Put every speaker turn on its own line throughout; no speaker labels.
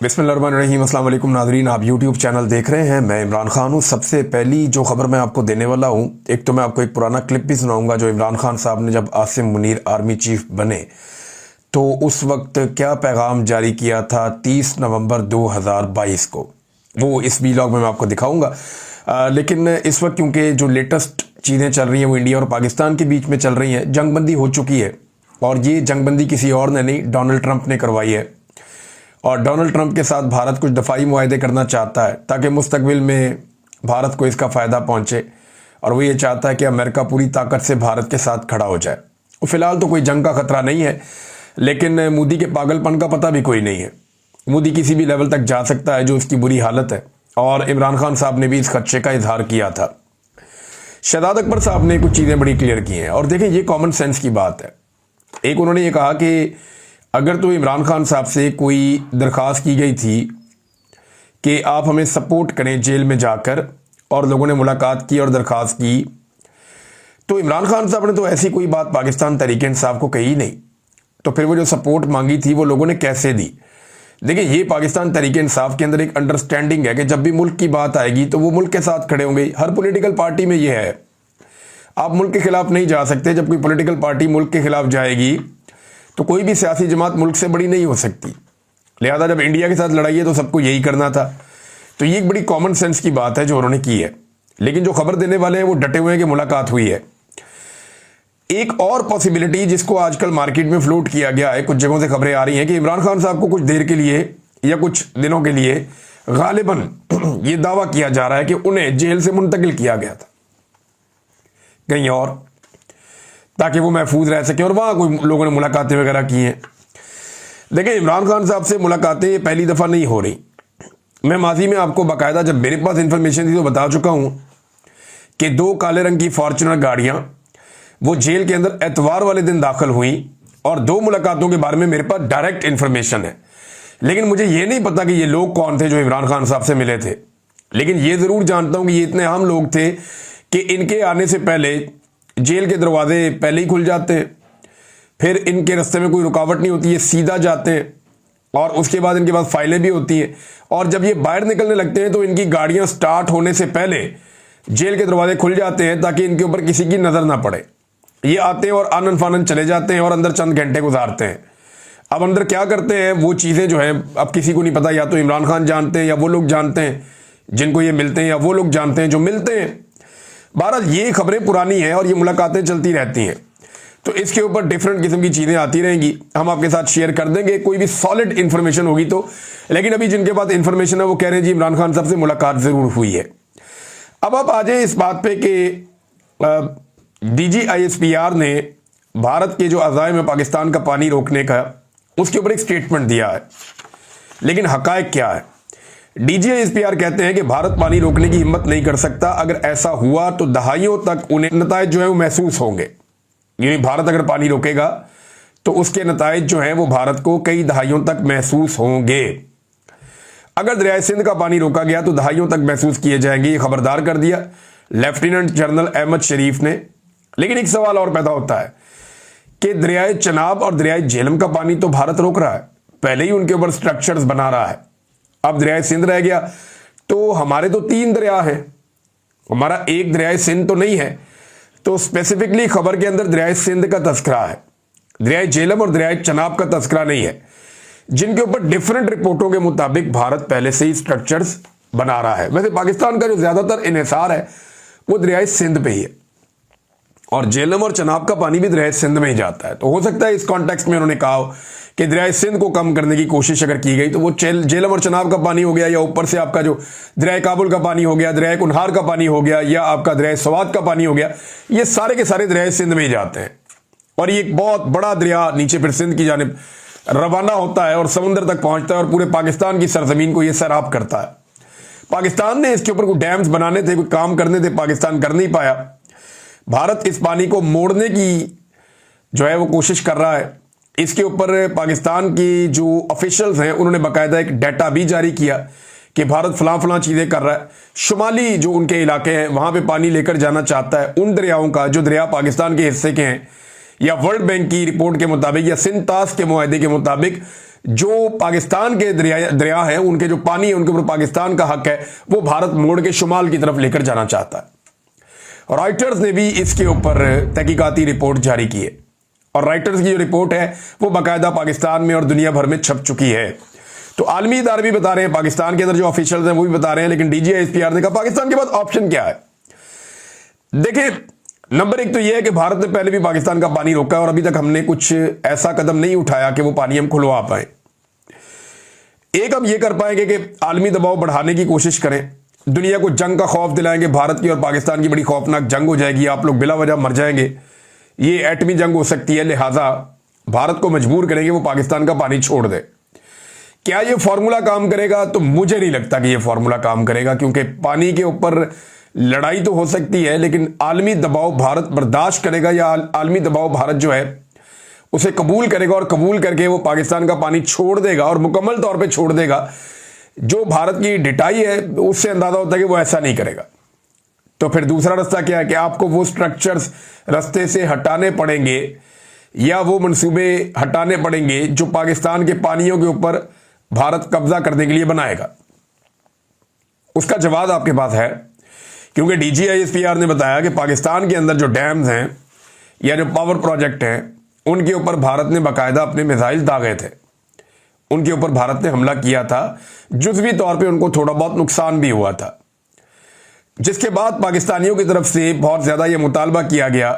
बिस्मिल्लाहिर्रहमानिर्रहीम। अस्सलाम वालेकुम नाज़रीन, आप यूट्यूब चैनल देख रहे हैं। मैं इमरान खान हूँ। सबसे पहली जो खबर मैं आपको देने वाला हूँ, एक तो मैं आपको एक पुराना क्लिप भी सुनाऊंगा जो इमरान खान साहब ने जब आसिम मुनीर आर्मी चीफ बने तो उस वक्त क्या पैगाम जारी किया था 30 नवंबर 2022 को, वो इस वीलॉग में मैं आपको दिखाऊंगा। लेकिन इस वक्त क्योंकि जो लेटेस्ट चीज़ें चल रही हैं वो इंडिया और पाकिस्तान के बीच में चल रही हैं, जंगबंदी हो चुकी है और ये जंगबंदी किसी और ने नहीं, डोनाल्ड ट्रंप ने करवाई है। और डोनाल्ड ट्रंप के साथ भारत कुछ दफाई मुआहदे करना चाहता है ताकि मुस्तकबिल में भारत को इसका फ़ायदा पहुंचे, और वो ये चाहता है कि अमेरिका पूरी ताकत से भारत के साथ खड़ा हो जाए। फ़िलहाल तो कोई जंग का ख़तरा नहीं है, लेकिन मोदी के पागलपन का पता भी कोई नहीं है। मोदी किसी भी लेवल तक जा सकता है जो उसकी बुरी हालत है, और इमरान खान साहब ने भी इस खदशे का इजहार किया था। शहजाद अकबर साहब ने कुछ चीज़ें बड़ी क्लियर की हैं, और देखें ये कॉमन सेंस की बात है। एक उन्होंने ये कहा कि अगर तो इमरान खान साहब से कोई दरख्वास्त की गई थी कि आप हमें सपोर्ट करें जेल में जाकर, और लोगों ने मुलाकात की और दरख्वास्त की, तो इमरान खान साहब ने तो ऐसी कोई बात पाकिस्तान तहरीक इंसाफ को कही नहीं। तो फिर वो जो सपोर्ट मांगी थी वो लोगों ने कैसे दी? देखिए, ये पाकिस्तान तहरीक इंसाफ के अंदर एक अंडरस्टैंडिंग है कि जब भी मुल्क की बात आएगी तो वो मुल्क के साथ खड़े होंगे। हर पॉलिटिकल पार्टी में ये है, आप मुल्क के खिलाफ नहीं जा सकते। जब कोई पॉलिटिकल पार्टी मुल्क के खिलाफ जाएगी तो कोई भी सियासी जमात मुल्क से बड़ी नहीं हो सकती। लिहाजा जब इंडिया के साथ लड़ाई है तो सबको यही करना था। तो ये एक बड़ी कॉमन सेंस की बात है जो उन्होंने की है। लेकिन जो खबर देने वाले हैं वो डटे हुए हैं कि मुलाकात हुई है। एक और पॉसिबिलिटी जिसको आजकल मार्केट में फ्लोट किया गया है, कुछ जगहों से खबरें आ रही हैं कि इमरान खान साहब को कुछ देर के लिए या कुछ दिनों के लिए गालिबन ये दावा किया जा रहा है कि उन्हें जेल से मुंतकिल किया गया था कहीं और, ताकि वो महफूज रह सके, और वहाँ कोई लोगों ने मुलाकातें वगैरह की हैं। देखिए, इमरान खान साहब से मुलाकातें ये पहली दफ़ा नहीं हो रही। मैं माजी में आपको बाकायदा जब मेरे पास इंफॉर्मेशन थी तो बता चुका हूँ कि 2 काले रंग की फॉर्चुनर गाड़ियाँ वो जेल के अंदर एतवार वाले दिन दाखिल हुई, और 2 मुलाकातों के बारे में मेरे पास डायरेक्ट इन्फॉर्मेशन है। लेकिन मुझे ये नहीं पता कि ये लोग कौन थे जो इमरान खान साहब से मिले थे। लेकिन ये ज़रूर जानता हूँ कि ये इतने आम लोग थे कि इनके आने से पहले जेल के दरवाजे पहले ही खुल जाते हैं, फिर इनके रास्ते में कोई रुकावट नहीं होती, ये सीधा जाते हैं, और उसके बाद इनके पास फाइलें भी होती हैं। और जब ये बाहर निकलने लगते हैं तो इनकी गाड़ियां स्टार्ट होने से पहले जेल के दरवाजे खुल जाते हैं ताकि इनके ऊपर किसी की नज़र ना पड़े। ये आते हैं और आनन फानन चले जाते हैं और अंदर चंद घंटे गुजारते हैं। अब अंदर क्या करते हैं वो चीज़ें जो हैं अब किसी को नहीं पता। या तो इमरान खान जानते हैं, या वो लोग जानते हैं जिनको ये मिलते हैं, या वो लोग जानते हैं जो मिलते हैं। बहरहाल ये खबरें पुरानी हैं और ये मुलाकातें चलती रहती हैं, तो इसके ऊपर डिफरेंट किस्म की चीज़ें आती रहेंगी। हम आपके साथ शेयर कर देंगे कोई भी सॉलिड इन्फॉर्मेशन होगी तो। लेकिन अभी जिनके पास इन्फॉर्मेशन है वो कह रहे हैं जी इमरान खान साहब से मुलाकात ज़रूर हुई है। अब आप आ जाए इस बात पे कि DGISPR ने भारत के जो अज़ाइम में पाकिस्तान का पानी रोकने का, उसके ऊपर एक स्टेटमेंट दिया है। लेकिन हकायक क्या है? DGISPR कहते हैं कि भारत पानी रोकने की हिम्मत नहीं कर सकता। अगर ऐसा हुआ तो दहाइयों तक उन्हें नतायज जो है वो महसूस होंगे। यानी भारत अगर पानी रोकेगा तो उसके नतायज जो हैं वो भारत को कई दहाइयों तक महसूस होंगे। अगर दरियाए सिंध का पानी रोका गया तो दहाइयों तक महसूस किए जाएंगे। ये खबरदार कर दिया लेफ्टिनेंट जनरल अहमद शरीफ ने। लेकिन एक सवाल और पैदा होता है कि दरियाए चनाब और दरियाए झेलम का पानी तो भारत रोक रहा है, पहले ही उनके ऊपर स्ट्रक्चर्स बना रहा है। अब दरियाए सिंध रह गया, तो हमारे तो 3 दरिया हैं, हमारा एक दरियाए सिंध तो नहीं है। तो स्पेसिफिकली खबर के अंदर दरियाए सिंध का तस्करा है, दरियाए झेलम और दरियाए चनाब का तस्करा नहीं है, जिनके ऊपर डिफरेंट रिपोर्टों के मुताबिक भारत पहले से ही स्ट्रक्चर्स बना रहा है। वैसे पाकिस्तान का जो ज्यादातर इन्हिसार है वो दरियाए सिंध पे ही है, और झेलम और चनाब का पानी भी दरियाए सिंध में ही जाता है। तो हो सकता है इस कॉन्टेक्स्ट में उन्होंने कहा कि दरियाए सिंध को कम करने की कोशिश अगर की गई तो वो झेलम और चनाब का पानी हो गया, या ऊपर से आपका जो दरियाए काबुल का पानी हो गया, दरियाए कुनहार का पानी हो गया, या आपका दरियाए सवात का पानी हो गया, ये सारे के सारे दरियाए सिंध में ही जाते हैं। और ये एक बहुत बड़ा दरिया नीचे फिर सिंध की जानिब रवाना होता है और समुंदर तक पहुंचता है और पूरे पाकिस्तान की सरजमीन को ये सैराब करता है। पाकिस्तान ने इसके ऊपर कोई डैम्स बनाने थे, कोई काम करने थे, पाकिस्तान कर नहीं पाया। भारत इस पानी को मोड़ने की जो है वो कोशिश कर रहा है। इसके ऊपर पाकिस्तान की जो ऑफिशियल्स हैं उन्होंने बाकायदा एक डाटा भी जारी किया कि भारत फलां चीज़ें कर रहा है। शुमाली जो उनके इलाके हैं वहाँ पे पानी लेकर जाना चाहता है उन दरियाओं का जो दरिया पाकिस्तान के हिस्से के हैं, या वर्ल्ड बैंक की रिपोर्ट के मुताबिक या सिंध तास के मुआहदे के मुताबिक जो पाकिस्तान के दरिया है, उनके जो पानी है, उनके ऊपर पाकिस्तान का हक है, वो भारत मोड़ के शुमाल की तरफ लेकर जाना चाहता है। रॉयटर्स ने भी इसके ऊपर तहकीकाती रिपोर्ट जारी की है और रॉयटर्स की जो रिपोर्ट है वो बाकायदा पाकिस्तान में और दुनिया भर में छप चुकी है। तो आलमी इदारे भी बता रहे हैं, पाकिस्तान के अंदर जो ऑफिशियल्स हैं वो भी बता रहे हैं, लेकिन DGISPR ने कहा पाकिस्तान के पास ऑप्शन क्या है। देखिए, नंबर एक तो यह है कि भारत ने पहले भी पाकिस्तान का पानी रोका है और अभी तक हमने कुछ ऐसा कदम नहीं उठाया कि वो पानी हम खुलवा पाए। एक हम ये कर पाएंगे कि आलमी दबाव बढ़ाने की कोशिश करें, दुनिया को जंग का खौफ दिलाएंगे, भारत की और पाकिस्तान की बड़ी खौफनाक जंग हो जाएगी, आप लोग बिला वजह मर जाएंगे, ये एटमी जंग हो सकती है, लिहाजा भारत को मजबूर करेंगे वो पाकिस्तान का पानी छोड़ दे। क्या ये फॉर्मूला काम करेगा? तो मुझे नहीं लगता कि ये फॉर्मूला काम करेगा, क्योंकि पानी के ऊपर लड़ाई तो हो सकती है, लेकिन आलमी दबाव भारत बर्दाश्त करेगा या आलमी दबाव भारत जो है उसे कबूल करेगा और कबूल करके वो पाकिस्तान का पानी छोड़ देगा और मुकम्मल तौर पे छोड़ देगा। जो भारत की डिटाई है उससे अंदाजा होता है कि वो ऐसा नहीं करेगा। तो फिर दूसरा रास्ता क्या है कि आपको वो स्ट्रक्चर्स रास्ते से हटाने पड़ेंगे या वो मंसूबे हटाने पड़ेंगे जो पाकिस्तान के पानियों के ऊपर भारत कब्जा करने के लिए बनाएगा। उसका जवाब आपके पास है, क्योंकि DGISPR ने बताया कि पाकिस्तान के अंदर जो डैम्स हैं या जो पावर प्रोजेक्ट हैं उनके ऊपर भारत ने बाकायदा अपने मिसाइल दागे थे, उनके ऊपर भारत ने हमला किया था, जुज़वी तौर पे उनको थोड़ा बहुत नुकसान भी हुआ था, जिसके बाद पाकिस्तानियों की तरफ से बहुत ज़्यादा यह मुतालबा किया गया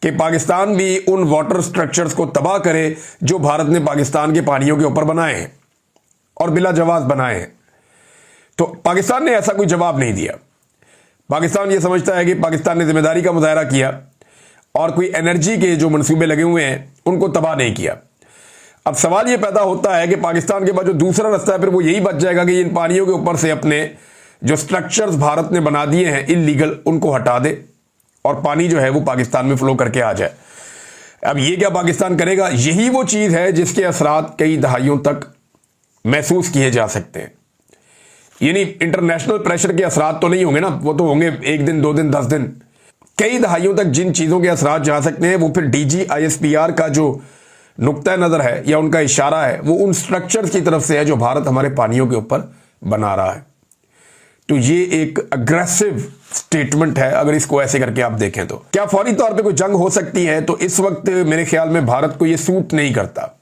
कि पाकिस्तान भी उन वाटर स्ट्रक्चर्स को तबाह करे जो भारत ने पाकिस्तान के पानियों के ऊपर बनाए हैं और बिला जवाब बनाए हैं। तो पाकिस्तान ने ऐसा कोई जवाब नहीं दिया। पाकिस्तान ये समझता है कि पाकिस्तान ने जिम्मेदारी का मुजाहरा किया और कोई एनर्जी के जो मंसूबे लगे हुए हैं उनको तबाह नहीं किया। अब सवाल ये पैदा होता है कि पाकिस्तान के पास जो दूसरा रास्ता है फिर वो यही बच जाएगा कि इन पानियों के ऊपर से अपने जो स्ट्रक्चर्स भारत ने बना दिए हैं इल्लीगल, उनको हटा दे और पानी जो है वो पाकिस्तान में फ्लो करके आ जाए। अब ये क्या पाकिस्तान करेगा? यही वो चीज़ है जिसके असरात कई दहाइयों तक महसूस किए जा सकते हैं। यानी इंटरनेशनल प्रेशर के असरात तो नहीं होंगे ना, वो तो होंगे 1 दिन 2 दिन 10 दिन, कई दहाइयों तक जिन चीज़ों के असरात जा सकते हैं वो फिर DGISPR का जो नुक्ता नज़र है या उनका इशारा है वो उन स्ट्रक्चर्स की तरफ से है जो भारत हमारे पानियों के ऊपर बना रहा है। तो ये एक अग्रेसिव स्टेटमेंट है अगर इसको ऐसे करके आप देखें तो। क्या फौरी तौर पे कोई जंग हो सकती है? तो इस वक्त मेरे ख्याल में भारत को ये सूट नहीं करता।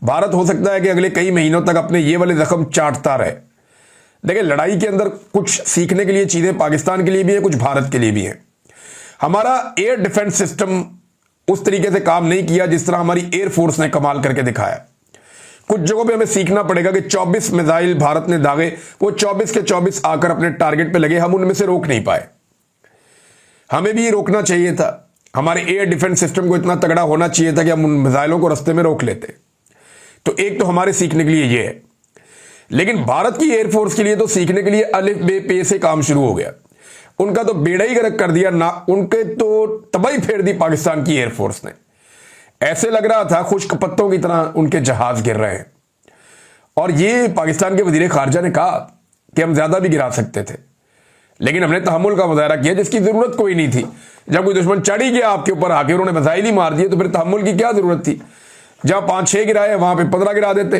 भारत हो सकता है कि अगले कई महीनों तक अपने ये वाले जख्म चाटता रहे। देखिए, लड़ाई के अंदर कुछ सीखने के लिए चीज़ें पाकिस्तान के लिए भी है, कुछ भारत के लिए भी है। हमारा एयर डिफेंस सिस्टम उस तरीके से काम नहीं किया जिस तरह हमारी एयरफोर्स ने कमाल करके दिखाया। कुछ जगहों पे हमें सीखना पड़ेगा कि 24 मिसाइल भारत ने दागे, वो 24 के 24 आकर अपने टारगेट पे लगे, हम उनमें से रोक नहीं पाए। हमें भी रोकना चाहिए था। हमारे एयर डिफेंस सिस्टम को इतना तगड़ा होना चाहिए था कि हम उन मिसाइलों को रास्ते में रोक लेते। तो एक तो हमारे सीखने के लिए ये है, लेकिन भारत की एयरफोर्स के लिए तो सीखने के लिए अलिफ बे पे से काम शुरू हो गया। उनका तो बेड़ा ही गर्क कर दिया ना, उनके तो तबाही फेर दी पाकिस्तान की एयरफोर्स ने। ऐसे लग रहा था खुश्क पत्तों की तरह उनके जहाज गिर रहे हैं। और ये पाकिस्तान के वजीर खारजा ने कहा कि हम ज्यादा भी गिरा सकते थे, लेकिन हमने तहम्मुल का मुजाहरा किया जिसकी जरूरत कोई नहीं थी। जब कोई दुश्मन चढ़ ही गया आपके ऊपर आके, उन्होंने मिसाइल ही मार दिए, तो फिर तहम्मुल की क्या जरूरत थी? जहां 5-6 गिराए वहां पे 15 गिरा देते।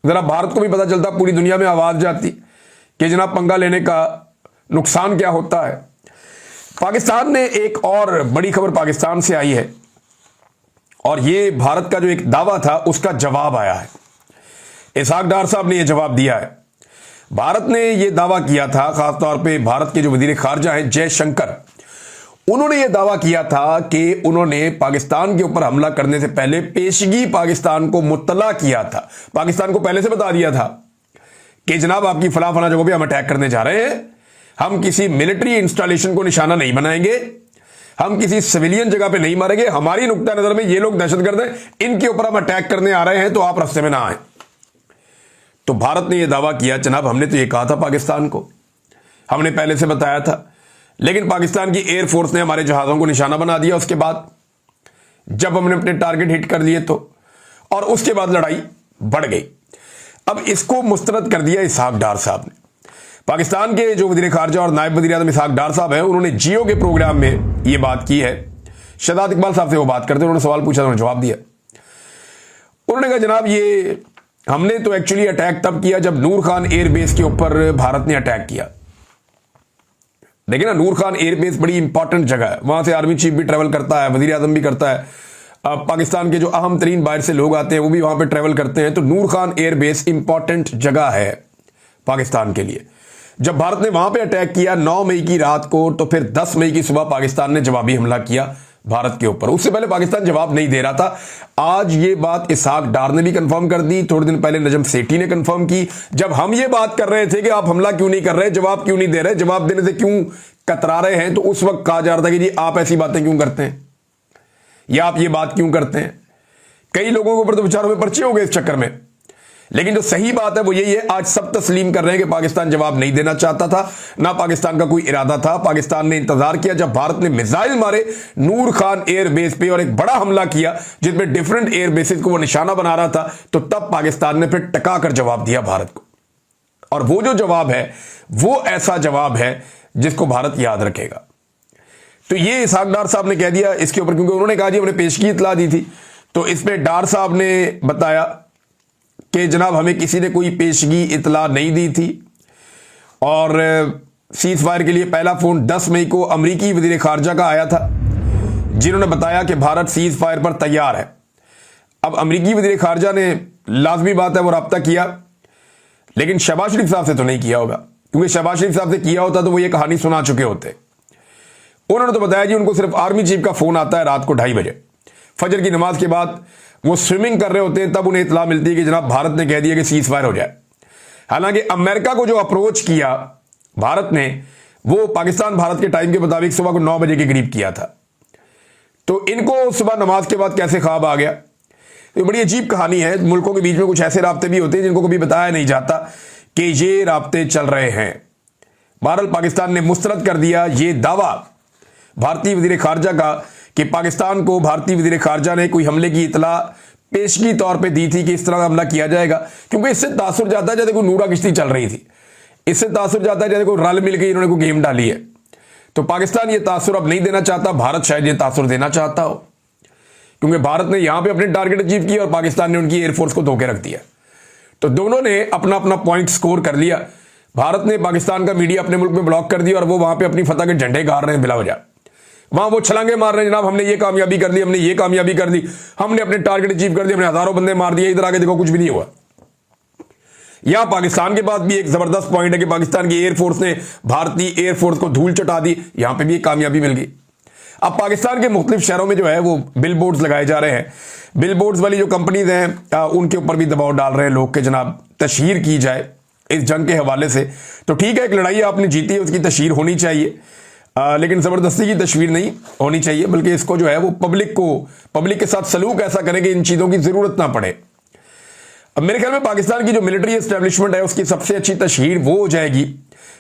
जरा भारत को भी पता चलता, पूरी दुनिया में आवाज जाती कि जनाब पंगा लेने का नुकसान क्या होता है। पाकिस्तान ने एक और बड़ी खबर पाकिस्तान से आई है और ये भारत का जो एक दावा था उसका जवाब आया है। इसहाक डार साहब ने यह जवाब दिया है। भारत ने यह दावा किया था, खासतौर पे भारत के जो वजीर खारजा हैं जयशंकर, उन्होंने यह दावा किया था कि उन्होंने पाकिस्तान के ऊपर हमला करने से पहले पेशगी पाकिस्तान को मुत्तला किया था। पाकिस्तान को पहले से बता दिया था कि जनाब आपकी फला फला जगहों पे हम अटैक करने जा रहे हैं, हम किसी मिलिट्री इंस्टॉलेशन को निशाना नहीं बनाएंगे, हम किसी सिविलियन जगह पे नहीं मारेंगे, हमारी नुक्ता नजर में ये लोग दहशतगर्द हैं, इनके ऊपर हम अटैक करने आ रहे हैं, तो आप रास्ते में ना आए। तो भारत ने यह दावा किया, जनाब हमने तो ये कहा था पाकिस्तान को, हमने पहले से बताया था, लेकिन पाकिस्तान की एयरफोर्स ने हमारे जहाजों को निशाना बना दिया उसके बाद, जब हमने अपने टारगेट हिट कर लिए तो, और उसके बाद लड़ाई बढ़ गई। अब इसको मुस्तरद कर दिया इसहाक डार साहब ने। पाकिस्तान के जो वजीर खारजा और नायब वजीर आज़म इसहाक डार साहब हैं, उन्होंने जियो के प्रोग्राम में ये बात की है। शहजाद इकबाल साहब से वो बात करते, उन्होंने सवाल पूछा, उन्होंने जवाब दिया। उन्होंने कहा जनाब ये हमने तो एक्चुअली अटैक तब किया जब नूर खान एयरबेस के ऊपर भारत ने अटैक किया। देखिए ना, नूर खान एयरबेस बड़ी इंपॉर्टेंट जगह है, वहां से आर्मी चीफ भी ट्रेवल करता है, वजीर आजम भी करता है, पाकिस्तान के जो अहम तरीन बाहर से लोग आते हैं वो भी वहां पे ट्रेवल करते हैं। तो नूर खान एयरबेस इंपॉर्टेंट जगह है पाकिस्तान के लिए। जब भारत ने वहां पे अटैक किया 9 मई की रात को, तो फिर 10 मई की सुबह पाकिस्तान ने जवाबी हमला किया भारत के ऊपर। उससे पहले पाकिस्तान जवाब नहीं दे रहा था। आज ये बात इसहाक डार ने भी कंफर्म कर दी, थोड़े दिन पहले नजम सेठी ने कंफर्म की। जब हम ये बात कर रहे थे कि आप हमला क्यों नहीं कर रहे, जवाब क्यों नहीं दे रहे, जवाब देने से क्यों कतरा रहे हैं, तो उस वक्त कहा जा रहा था कि जी आप ऐसी बातें क्यों करते हैं या आप ये बात क्यों करते हैं। कई लोगों के ऊपर तो विचारों में पर्चे हो गए इस चक्कर में। लेकिन जो सही बात है वो यही है, आज सब तस्लीम कर रहे हैं कि पाकिस्तान जवाब नहीं देना चाहता था, ना पाकिस्तान का कोई इरादा था। पाकिस्तान ने इंतजार किया जब भारत ने मिसाइल मारे नूर खान एयरबेस पे और एक बड़ा हमला किया जिसमें डिफरेंट एयरबेसेस को वो निशाना बना रहा था, तो तब पाकिस्तान ने फिर टका कर जवाब दिया भारत को। और वो जो जवाब है वो ऐसा जवाब है जिसको भारत याद रखेगा। तो ये इसहाक डार साहब ने कह दिया इसके ऊपर, क्योंकि उन्होंने कहा जी हमने पेशगी इतला दी थी। तो इसमें डार साहब ने बताया कि जनाब हमें किसी ने कोई पेशगी इतला नहीं दी थी, और सीज फायर के लिए पहला फोन 10 मई को अमरीकी वजीर खारजा का आया था, जिन्होंने बताया कि भारत सीज फायर पर तैयार है। अब अमरीकी वजीर खारजा ने, लाजमी बात है, वो रब्ता किया, लेकिन शहबाज शरीफ साहब से तो नहीं किया होगा, क्योंकि शहबाज शरीफ साहब से किया होता तो वो ये कहानी सुना चुके होते। उन्होंने तो बताया जी उनको सिर्फ आर्मी चीफ का फोन आता है रात को 2:30 बजे, फजर की नमाज के बाद वो स्विमिंग कर रहे होते हैं, तब उन्हें इतला मिलती है कि जनाब भारत ने कह दिया कि सीज फायर हो जाए। हालांकि अमेरिका को जो अप्रोच किया भारत ने, वो पाकिस्तान भारत के टाइम के मुताबिक सुबह को 9 बजे के करीब किया था। तो इनको सुबह नमाज के बाद कैसे ख्वाब आ गया, तो बड़ी अजीब कहानी है। मुल्कों के बीच में कुछ ऐसे राब्ते भी होते हैं जिनको कभी बताया नहीं जाता कि ये राब्ते चल रहे हैं। बहरहाल पाकिस्तान ने मुस्तरद कर दिया ये दावा भारतीय वजीर खारजा का कि पाकिस्तान को भारतीय वजीर खारजा ने कोई हमले की इतला पेशगी तौर पे दी थी कि इस तरह का हमला किया जाएगा, क्योंकि इससे तासुर जाता है जैसे कोई नूरा किश्ती चल रही थी, इससे तासुर जाता है जैसे कोई रल मिल के इन्होंने कोई गेम डाली है। तो पाकिस्तान ये तासुर अब नहीं देना चाहता, भारत शायद ये तासुर देना चाहता हो, क्योंकि भारत ने यहां पे अपने टारगेट अचीव किया और पाकिस्तान ने उनकी एयरफोर्स को धोखे रख दिया। तो दोनों ने अपना अपना पॉइंट स्कोर कर लिया। भारत ने पाकिस्तान का मीडिया अपने मुल्क में ब्लॉक कर दिया और वो वहां पे अपनी फतह के झंडे गाड़ रहे हैं बिला वजह। वहां वो छलांगे मार रहे हैं, जनाब हमने ये कामयाबी कर ली, हमने ये कामयाबी कर ली, हमने अपने टारगेट अचीव कर दिए, हमने हजारों बंदे मार दिए, इधर आगे देखो कुछ भी नहीं हुआ। यहां पाकिस्तान के पास भी एक जबरदस्त पॉइंट है कि पाकिस्तान की एयरफोर्स ने भारतीय एयरफोर्स को धूल चटा दी, यहां पे भी एक कामयाबी मिल गई। अब पाकिस्तान के मुख्तलिफ शहरों में जो है वो बिल बोर्ड्स लगाए जा रहे हैं। बिल बोर्ड्स वाली जो कंपनीज हैं उनके ऊपर भी दबाव डाल रहे हैं लोग के जनाब तशहीर की जाए इस जंग के हवाले से। तो ठीक है, एक लड़ाई आपने जीती है, उसकी तशहीर होनी चाहिए, लेकिन ज़बरदस्ती की तस्वीर नहीं होनी चाहिए, बल्कि इसको जो है वो पब्लिक के साथ सलूक ऐसा करें कि इन चीज़ों की ज़रूरत ना पड़े। अब मेरे ख्याल में पाकिस्तान की जो मिलिट्री एस्टेब्लिशमेंट है उसकी सबसे अच्छी तशहीर वो हो जाएगी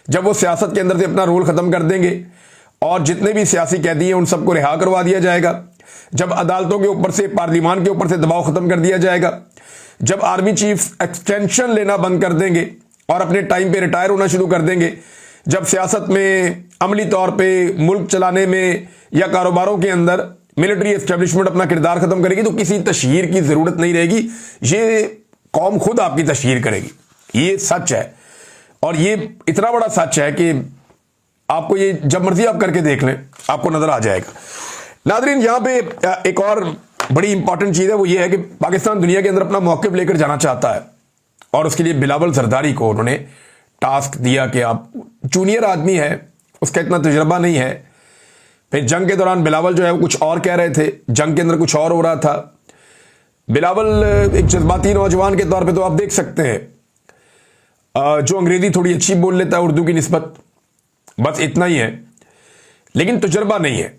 जब वो सियासत के अंदर से अपना रोल ख़त्म कर देंगे और जितने भी सियासी कैदी हैं उन सबको रिहा करवा दिया जाएगा, जब अदालतों के ऊपर से, पार्लियामान के ऊपर से दबाव ख़त्म कर दिया जाएगा, जब आर्मी चीफ एक्सटेंशन लेना बंद कर देंगे और अपने टाइम पे रिटायर होना शुरू कर देंगे, जब सियासत में, अमली तौर पे, मुल्क चलाने में या कारोबारों के अंदर मिलिट्री एस्टेब्लिशमेंट अपना किरदार खत्म करेगी, तो किसी तशहीर की जरूरत नहीं रहेगी। ये कौम खुद आपकी तशहीर करेगी। ये सच है, और ये इतना बड़ा सच है कि आपको ये जब मर्जी आप करके देख लें, आपको नजर आ जाएगा। नादरीन, यहां पे एक और बड़ी इंपॉर्टेंट चीज है, वो ये है कि पाकिस्तान दुनिया के अंदर अपना मौक़िफ़ लेकर जाना चाहता है, और उसके लिए बिलावल जरदारी को उन्होंने टास्क दिया कि आप जूनियर आदमी है, उसका इतना तजुर्बा नहीं है। फिर जंग के दौरान बिलावल जो है वो कुछ और कह रहे थे, जंग के अंदर कुछ और हो रहा था। बिलावल एक जज्बाती नौजवान के तौर पे तो आप देख सकते हैं, जो अंग्रेजी थोड़ी अच्छी बोल लेता है उर्दू की निस्बत, बस इतना ही है, लेकिन तजुर्बा नहीं है।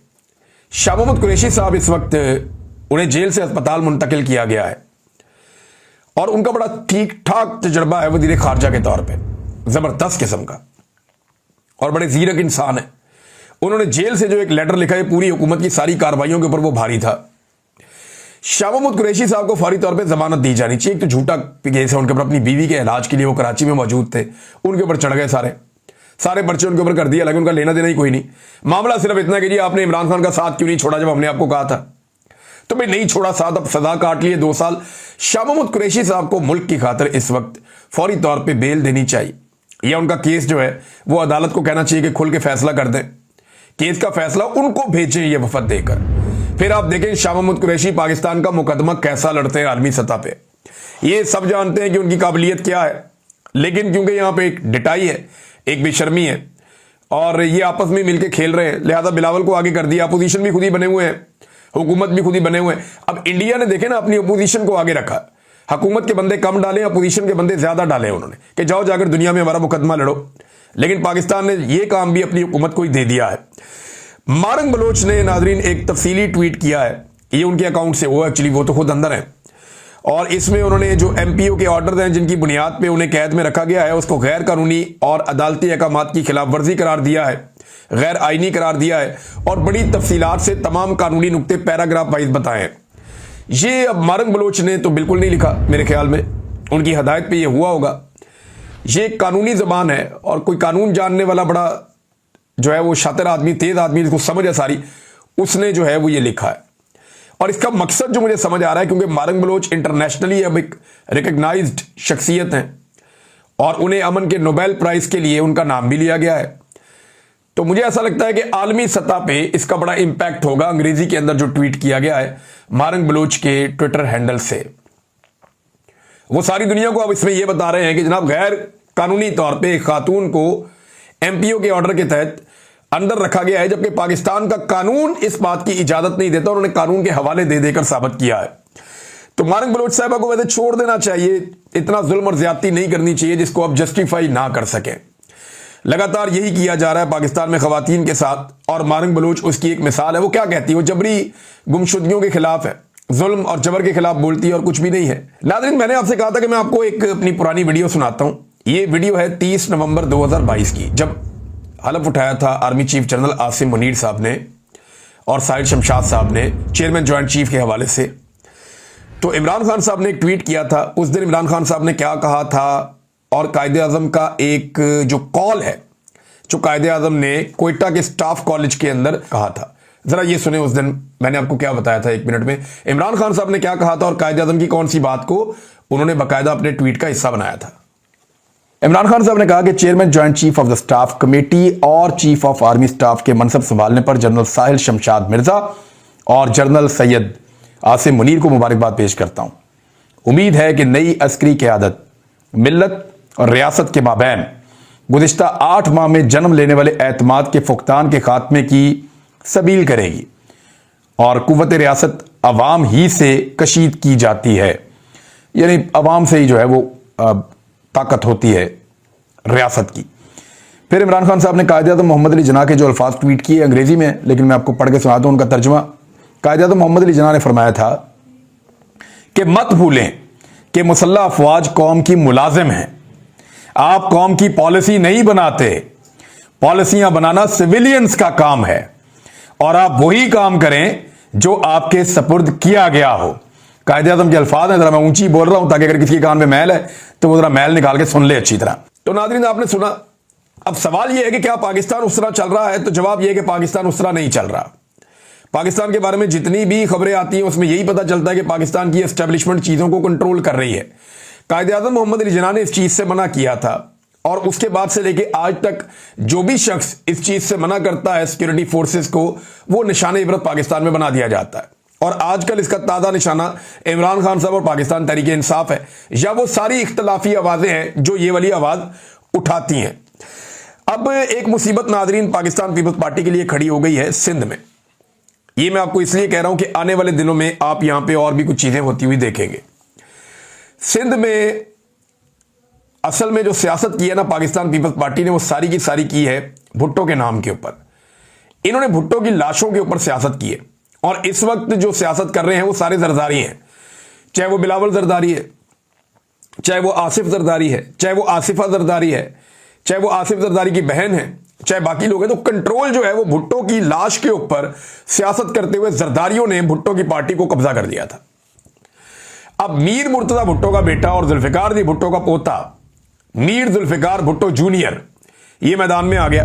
शाह मोहम्मद कुरैशी साहब इस वक्त, उन्हें जेल से अस्पताल मुंतकिल किया गया है, और उनका बड़ा ठीक ठाक तजुर्बा है वज़ीर खारजा के तौर पे, जबरदस्त किस्म का, और बड़े जीरक इंसान है। उन्होंने जेल से जो एक लेटर लिखा है, पूरी हुकूमत की सारी कार्रवाइयों के ऊपर वो भारी था। शाह मोहम्मद कुरैशी साहब को फौरी तौर पे जमानत दी जानी चाहिए। एक तो झूठा केस है उनके ऊपर, अपनी बीवी के इलाज के लिए वो कराची में मौजूद थे, उनके ऊपर चढ़ गए सारे पर्चे उनके ऊपर कर दिया, लेकिन उनका लेना देना ही कोई नहीं। मामला सिर्फ इतना कि जी आपने इमरान खान का साथ क्यों नहीं छोड़ा जब हमने आपको कहा था, तो भाई नहीं छोड़ा साथ, अब सजा काट लिए 2 साल। शाह महमूद कुरैशी साहब को मुल्क की खातिर इस वक्त फौरी तौर पे बेल देनी चाहिए, या उनका केस जो है वो अदालत को कहना चाहिए कि खुल के फैसला कर दें। केस का फैसला उनको भेजें ये वफद देकर। फिर आप देखें शाह महमूद कुरैशी पाकिस्तान का मुकदमा कैसा लड़ते हैं आर्मी सतह पे। ये सब जानते हैं कि उनकी काबिलियत क्या है, लेकिन क्योंकि यहां पे एक डिटाई है, एक बेशर्मी है, और ये आपस में मिलकर खेल रहे हैं, लिहाजा बिलावल को आगे कर दिया। अपोजिशन भी खुद ही बने हुए हैं, हुकूमत भी खुद ही बने हुए हैं। अब इंडिया ने देखे ना अपनी अपोजिशन को आगे रखा, हुकूमत के बंदे कम डाले, अपोजिशन के बंदे ज्यादा डाले उन्होंने कि जाओ जाकर दुनिया में हमारा मुकदमा लड़ो। लेकिन पाकिस्तान ने यह काम भी अपनी हुकूमत को ही दे दिया है। मारंग बलोच ने नाजरीन एक तफसीली ट्वीट किया है, ये उनके अकाउंट से, वो एक्चुअली वो तो खुद अंदर है, और इसमें उन्होंने जो एमपीओ के ऑर्डर हैं जिनकी बुनियाद पे उन्हें कैद में रखा गया है उसको गैर कानूनी और अदालती अहकामात की खिलाफ वर्जी करार दिया है, गैर आईनी करार दिया है, और बड़ी तफसीलात से तमाम कानूनी नुक्ते पैराग्राफ वाइज बताए हैं। ये अब मारंग बलोच ने तो बिल्कुल नहीं लिखा, मेरे ख्याल में उनकी हदायत पे ये हुआ होगा। ये कानूनी जबान है, और कोई कानून जानने वाला बड़ा जो है वो शातिर आदमी, तेज आदमी, जिसको समझ है सारी, उसने जो है वो ये लिखा है। और इसका मकसद जो मुझे समझ आ रहा है, क्योंकि मारंग बलोच इंटरनेशनली अब एक रिकग्नाइज्ड शख्सियत हैं और उन्हें अमन के नोबेल प्राइज के लिए उनका नाम भी लिया गया है, तो मुझे ऐसा लगता है कि आलमी सतह पे इसका बड़ा इंपैक्ट होगा। अंग्रेजी के अंदर जो ट्वीट किया गया है मारंग बलोच के ट्विटर हैंडल से, वो सारी दुनिया को अब इसमें यह बता रहे हैं कि जनाब गैर कानूनी तौर पर एक खातून को एमपीओ के ऑर्डर के तहत अंदर रखा गया है, जबकि पाकिस्तान का कानून इस बात की इजाजत नहीं देता। उन्होंने कानून के हवाले दे देकर साबित किया है। तो मारंग बलोच साहबा को वैसे छोड़ देना चाहिए, इतना जुल्म और ज्यादती नहीं करनी चाहिए जिसको आप जस्टिफाई ना कर सकें। लगातार यही किया जा रहा है पाकिस्तान में खवातीन के साथ, और मारंग बलोच उसकी एक मिसाल है। वो क्या कहती है, वो जबरी गुमशुदगियों के खिलाफ है, जुल्म और जबर के खिलाफ बोलती है, और कुछ भी नहीं है। नाज़रीन, मैंने आपसे कहा था कि मैं आपको एक अपनी पुरानी वीडियो सुनाता हूं। ये वीडियो है 30 नवंबर 2022 की, जब हलफ उठाया था army chief general Asim Munir साहब ने और साहिल शमशाद साहब ने चेयरमैन ज्वाइंट चीफ के हवाले से। तो इमरान खान साहब ने एक ट्वीट किया था। उस दिन इमरान खान साहब ने क्या कहा था, और कायदे आजम का एक जो कॉल है जो कायदे आजम ने क्वेटा के स्टाफ कॉलेज के अंदर कहा था, जरा ये सुने। उस दिन मैंने आपको क्या बताया था, 1 मिनट में इमरान खान साहब ने क्या कहा था और कायदे आजम की कौन सी बात को उन्होंने बाकायदा अपने ट्वीट का हिस्सा बनाया था। इमरान खान साहब ने कहा कि chairman joint chief of the staff committee और चीफ ऑफ आर्मी स्टाफ के मनसब संभालने पर जनरल साहिल शमशाद मिर्जा और जनरल सैयद आसिम मुनीर को मुबारकबाद पेश करता हूं। उम्मीद है कि नई अस्करी क़यादत मिल्लत और रियासत के माबैन गुज़िश्ता 8 माह में जन्म लेने वाले एतमाद के फुकतान के खात्मे की सबील करेगी, और कुव्वत रियासत अवाम ही से कशीद की जाती है, यानी अवाम से ही जो है वो ताकत होती है रियासत की। फिर इमरान खान साहब ने कायदे-ए-आज़म मोहम्मद अली जिन्ना के जो अल्फाज ट्वीट किए अंग्रेजी में, लेकिन मैं आपको पढ़ के सुना दूं उनका तर्जुमा। कायदे-ए-आज़म मोहम्मद अली जिन्ना ने फरमाया था कि मत भूलें कि मुसल्लह अफवाज कौम की मुलाजिम हैं, आप कौम की पॉलिसी नहीं बनाते, पॉलिसियां बनाना सिविलियंस का काम है, और आप वही काम करें जो आपके सपुर्द किया गया हो। कायदे-ए-आज़म के अल्फाज हैं, जरा मैं ऊंची बोल रहा हूं ताकि अगर किसी के कान में मैल है तो वो जरा मैल निकाल के सुन ले अच्छी तरह। तो नाज़रीन, आपने सुना। अब सवाल यह है कि क्या पाकिस्तान उस तरह चल रहा है, तो जवाब यह है कि पाकिस्तान उस तरह नहीं चल रहा। पाकिस्तान के बारे में जितनी भी खबरें आती हैं उसमें यही पता चलता है कि पाकिस्तान की एस्टेब्लिशमेंट चीजों को कंट्रोल कर रही है। कायदे-ए-आज़म मोहम्मद अली जिन्ना ने इस चीज से मना किया था, और उसके बाद से लेके आज तक जो भी शख्स इस चीज से मना करता है सिक्योरिटी फोर्सेस को, वो निशाने इबरत पाकिस्तान में बना दिया जाता है। और आजकल इसका ताज़ा निशाना इमरान खान साहब और पाकिस्तान तहरीक इंसाफ है, या वो सारी इख्तलाफी आवाजें हैं जो ये वाली आवाज उठाती हैं। अब एक मुसीबत नाजरीन पाकिस्तान पीपल्स पार्टी के लिए खड़ी हो गई है सिंध में। ये मैं आपको इसलिए कह रहा हूं कि आने वाले दिनों में आप यहां पे और भी कुछ चीजें होती हुई देखेंगे। सिंध में असल में जो सियासत की है ना पाकिस्तान पीपल्स पार्टी ने, वो सारी की सारी की है भुट्टो के नाम के ऊपर। इन्होंने भुट्टो की लाशों के ऊपर सियासत की है, और इस वक्त जो सियासत कर रहे हैं वो सारे जरदारी हैं, चाहे वो बिलावल जरदारी है, चाहे वो आसिफ जरदारी है, चाहे वो आसिफा जरदारी है, चाहे वो आसिफ जरदारी की बहन है, चाहे बाकी लोग हैं। तो कंट्रोल जो है वो भुट्टो की लाश के ऊपर सियासत करते हुए जरदारियों ने भुट्टो की पार्टी को कब्जा कर लिया था। अब मीर मुर्तजा भुट्टो का बेटा और जुल्फिकार दी भुट्टो का पोता मीर जुल्फिकार भुट्टो जूनियर ये मैदान में आ गया।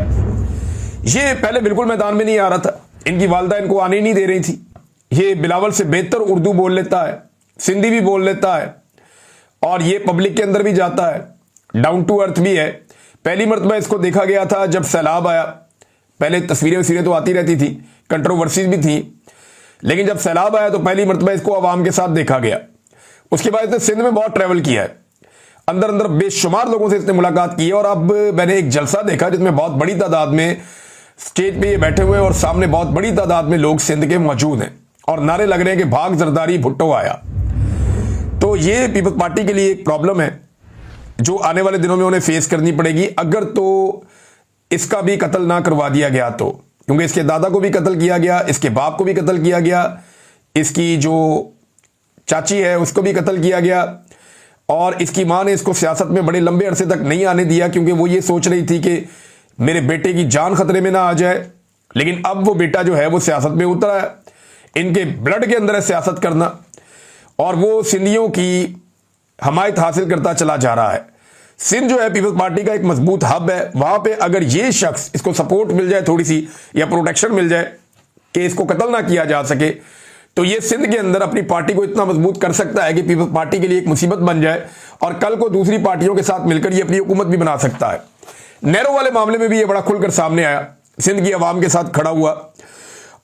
ये पहले बिल्कुल मैदान में नहीं आ रहा था, इनकी वालदा इनको आने नहीं दे रही थी। ये बिलावल से बेहतर उर्दू बोल लेता है, सिंधी भी बोल लेता है और ये पब्लिक के अंदर भी जाता है, डाउन टू अर्थ भी है। पहली मरतबा इसको देखा गया था जब सैलाब आया। पहले तस्वीरें तो आती रहती थी, कंट्रोवर्सीज भी थी, लेकिन जब सैलाब आया तो पहली मरतबा इसको आवाम के साथ देखा गया। उसके बाद इसने सिंध में बहुत ट्रैवल किया है, अंदर अंदर बेशुमार लोगों से इसने मुलाकात की है। और अब मैंने एक जलसा देखा जिसमें बहुत बड़ी तादाद में स्टेज पे ये बैठे हुए हैं और सामने बहुत बड़ी तादाद में लोग सिंध के मौजूद हैं और नारे लग रहे हैं कि भाग जरदारी, भुट्टो आया। तो ये पीपल्स पार्टी के लिए एक प्रॉब्लम है जो आने वाले दिनों में उन्हें फेस करनी पड़ेगी, अगर तो इसका भी कत्ल ना करवा दिया गया तो। क्योंकि इसके दादा को भी कत्ल किया गया, इसके बाप को भी कत्ल किया गया, इसकी जो चाची है उसको भी कत्ल किया गया, और इसकी मां ने इसको सियासत में बड़े लंबे अरसे तक नहीं आने दिया क्योंकि वो ये सोच रही थी कि मेरे बेटे की जान खतरे में ना आ जाए। लेकिन अब वो बेटा जो है वो सियासत में उतरा है, इनके ब्लड के अंदर है सियासत करना, और वो सिंधियों की हमायत हासिल करता चला जा रहा है। सिंध जो है पीपल्स पार्टी का एक मजबूत हब है, वहां पे अगर ये शख्स, इसको सपोर्ट मिल जाए थोड़ी सी या प्रोटेक्शन मिल जाए कि इसको कत्ल ना किया जा सके, तो ये सिंध के अंदर अपनी पार्टी को इतना मजबूत कर सकता है कि पीपल्स पार्टी के लिए एक मुसीबत बन जाए और कल को दूसरी पार्टियों के साथ मिलकर ये अपनी हुकूमत भी बना सकता है। नेहरू वाले मामले में भी ये बड़ा खुलकर सामने आया, सिंध की आवाम के साथ खड़ा हुआ,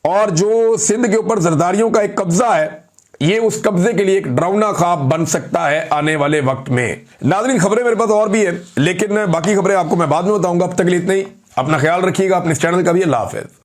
और जो सिंध के ऊपर जरदारियों का एक कब्जा है, ये उस कब्जे के लिए एक डरावना ख्वाब बन सकता है आने वाले वक्त में। नाज़रीन, खबरें मेरे पास और भी है, लेकिन बाकी खबरें आपको मैं बाद में बताऊंगा। अब तक के लिए इतना ही। अपना ख्याल रखिएगा, अपने इस चैनल का भी। अल्लाह हाफ़िज़।